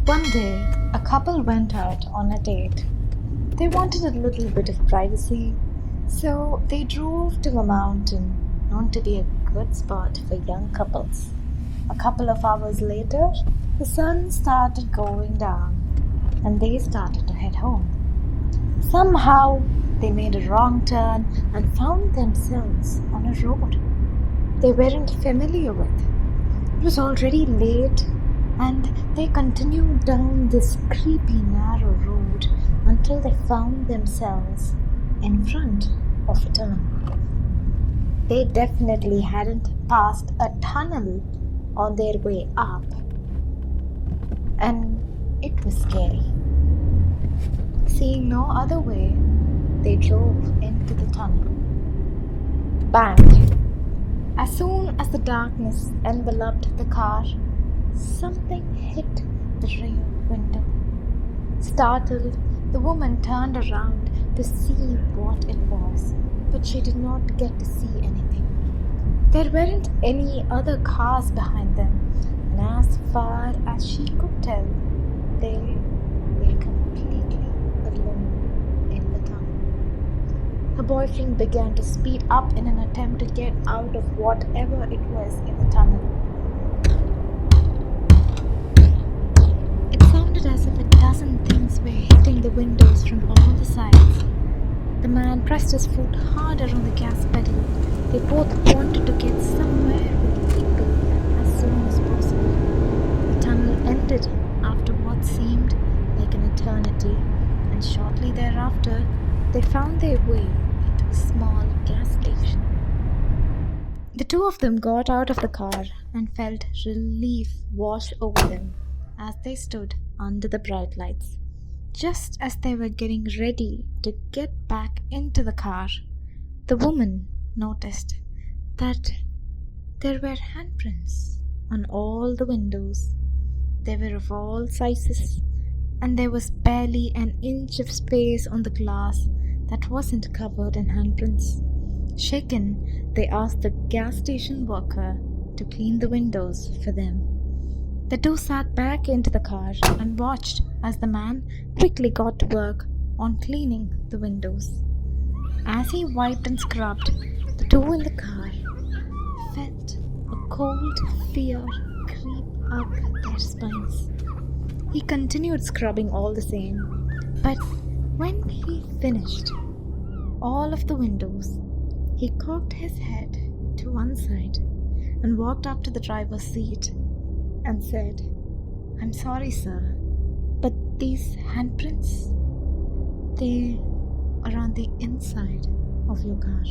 One day, a couple went out on a date. They wanted a little bit of privacy, so they drove to a mountain known to be a good spot for young couples. A couple of hours later, the sun started going down and they started to head home. Somehow, they made a wrong turn and found themselves on a road they weren't familiar with. It was already late, and they continued down this creepy narrow road until they found themselves in front of a tunnel. They definitely hadn't passed a tunnel on their way up, and it was scary. Seeing no other way, they drove into the tunnel. Bang! As soon as the darkness enveloped the car, something hit the rear window. Startled, the woman turned around to see what it was, but she did not get to see anything. There weren't any other cars behind them, and as far as she could tell, they were completely alone in the tunnel. Her boyfriend began to speed up in an attempt to get out of whatever it was in the tunnel. It sounded as if a dozen things were hitting the windows from all the sides. The man pressed his foot harder on the gas pedal. They both wanted to get somewhere with people as soon as possible. The tunnel ended after what seemed like an eternity, and shortly thereafter, they found their way into a small gas station. The two of them got out of the car and felt relief wash over them as they stood under the bright lights. Just as they were getting ready to get back into the car, the woman noticed that there were handprints on all the windows. They were of all sizes, and there was barely an inch of space on the glass that wasn't covered in handprints. Shaken, they asked the gas station worker to clean the windows for them. The two sat back into the car and watched as the man quickly got to work on cleaning the windows. As he wiped and scrubbed, the two in the car felt a cold fear creep up their spines. He continued scrubbing all the same, but when he finished all of the windows, he cocked his head to one side and walked up to the driver's seat and said, "I'm sorry, sir, but these handprints, they are on the inside of your car."